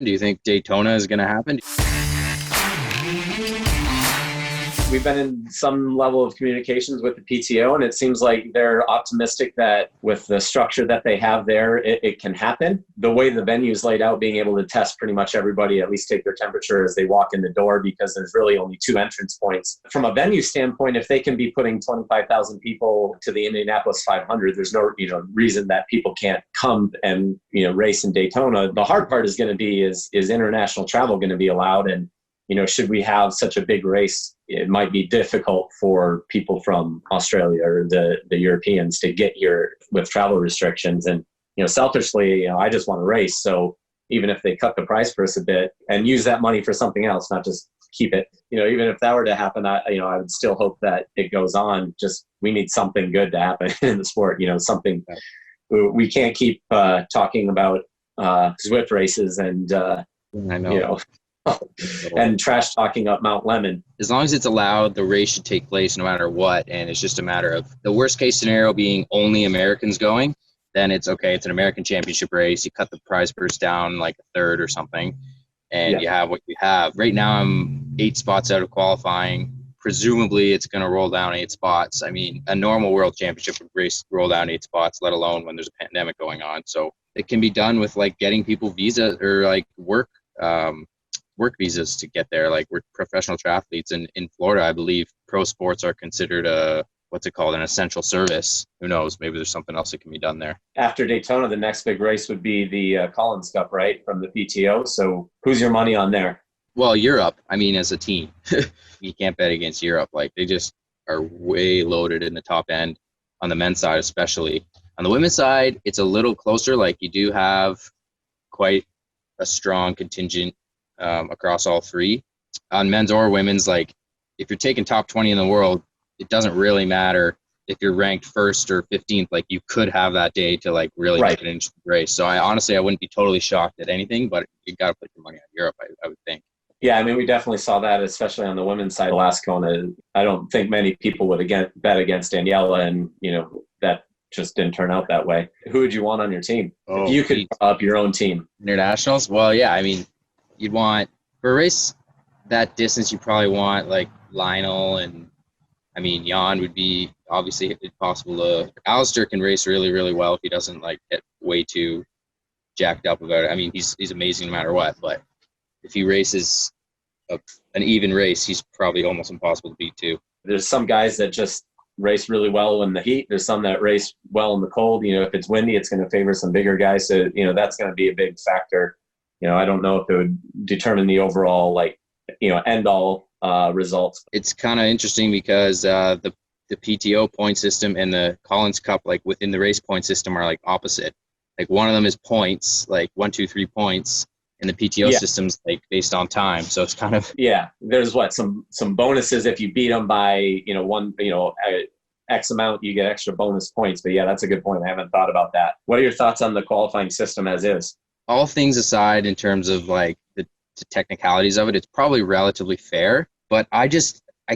Do you think Daytona is going to happen? We've been in some level of communications with the PTO, and it seems like they're optimistic that with the structure that they have there, it can happen. The way the venue's laid out, being able to test pretty much everybody, at least take their temperature as they walk in the door, because there's really only two entrance points. From a venue standpoint, if they can be putting 25,000 people to the Indianapolis 500, there's no reason that people can't come and race in Daytona. The hard part is going to be is international travel going to be allowed? And should we have such a big race, it might be difficult for people from Australia or the Europeans to get here with travel restrictions. And, selfishly, I just want to race. So even if they cut the price for us a bit and use that money for something else, not just keep it, even if that were to happen, I would still hope that it goes on. Just, we need something good to happen in the sport, something we can't keep talking about Zwift races and, I know. and trash talking up Mount Lemmon. As long as it's allowed, the race should take place no matter what. And it's just a matter of the worst case scenario being only Americans going. Then it's okay. It's an American championship race. You cut the prize purse down like a third or something, and you have what you have. Right now, I'm 8 spots out of qualifying. Presumably, it's going to roll down 8 spots. I mean, a normal world championship race roll down 8 spots, let alone when there's a pandemic going on. So it can be done with like getting people visa or like work visas to get there. Like, we're professional triathletes, and in Florida, I believe pro sports are considered an essential service. Who knows? Maybe there's something else that can be done there. After Daytona, the next big race would be the Collins Cup, right, from the PTO. So who's your money on there? Well, Europe, I mean, as a team, you can't bet against Europe. Like, they just are way loaded in the top end on the men's side, especially. On the women's side, it's a little closer. Like, you do have quite a strong contingent across all three. On men's or women's, like, if you're taking top 20 in the world, it doesn't really matter if you're ranked first or 15th. Like, you could have that day to like really make an interesting race. So I wouldn't be totally shocked at anything, but you got to put your money on Europe, I would think. Yeah, I mean, we definitely saw that, especially on the women's side. Last Kona, I don't think many people would bet against Daniela, and that just didn't turn out that way. Who would you want on your team? If you could draw up your own team. Internationals? Well, yeah, I mean, you'd want, for a race that distance, you probably want like Lionel, and I mean, Jan would be obviously possible to. Alistair can race really, really well if he doesn't like get way too jacked up about it. I mean, he's amazing no matter what, but if he races an even race, he's probably almost impossible to beat too. There's some guys that just race really well in the heat. There's some that race well in the cold. If it's windy, it's going to favor some bigger guys. So, that's going to be a big factor. I don't know if it would determine the overall, end all results. It's kind of interesting because the PTO point system and the Collins Cup, like within the race point system, are like opposite. Like, one of them is points, like 1, 2, 3 points, and the PTO system's like based on time. So it's kind of There's some bonuses if you beat them by X amount, you get extra bonus points. But that's a good point. I haven't thought about that. What are your thoughts on the qualifying system as is? All things aside, in terms of like the technicalities of it, it's probably relatively fair, but I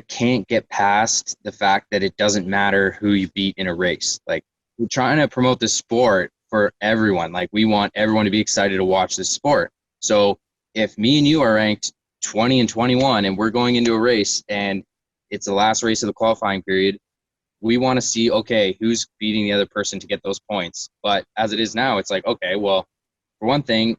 can't get past the fact that it doesn't matter who you beat in a race. Like, we're trying to promote this sport for everyone. Like, we want everyone to be excited to watch this sport. So if me and you are ranked 20 and 21 and we're going into a race and it's the last race of the qualifying period, we want to see, okay, who's beating the other person to get those points. But as it is now, it's like, okay, well, for one thing,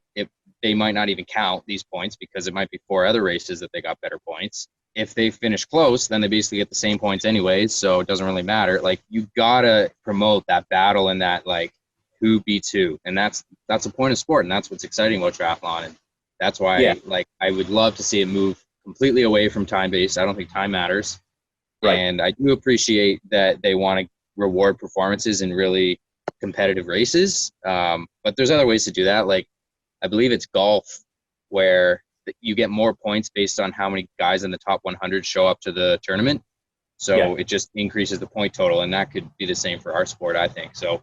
they might not even count these points because it might be 4 other races that they got better points. If they finish close, then they basically get the same points anyways, so it doesn't really matter. Like, you gotta promote that battle and that, like, who beats who, and that's the point of sport, and that's what's exciting about triathlon, and that's why I would love to see it move completely away from time-based. I don't think time matters, and I do appreciate that they want to reward performances in really competitive races, but there's other ways to do that. Like, I believe it's golf where you get more points based on how many guys in the top 100 show up to the tournament. So it just increases the point total, and that could be the same for our sport, I think. So,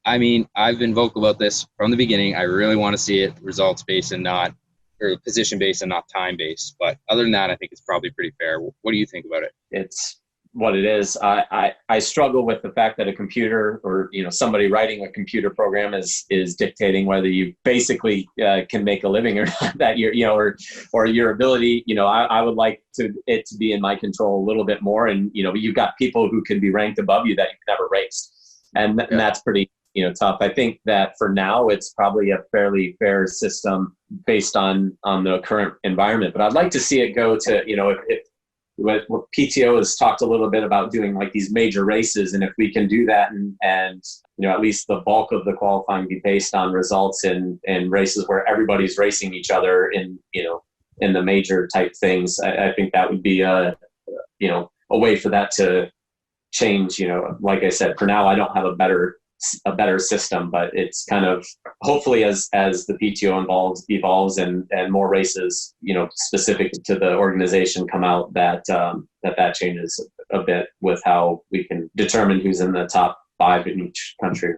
I mean, I've been vocal about this from the beginning. I really want to see it results-based and not, or position-based and not time-based. But other than that, I think it's probably pretty fair. What do you think about it? It's what it is. I struggle with the fact that a computer or, somebody writing a computer program is dictating whether you basically can make a living or not that year, or your ability. I would like it to be in my control a little bit more. And, you've got people who can be ranked above you that you've never raced. And that's pretty, tough. I think that for now, it's probably a fairly fair system based on the current environment. But I'd like to see it go to, if what PTO has talked a little bit about doing like these major races. And if we can do that and at least the bulk of the qualifying be based on results in races where everybody's racing each other in the major type things, I think that would be a way for that to change. Like I said, for now, I don't have a better system, but it's kind of hopefully as the PTO evolves and more races, specific to the organization come out, that changes a bit with how we can determine who's in the top 5 in each country.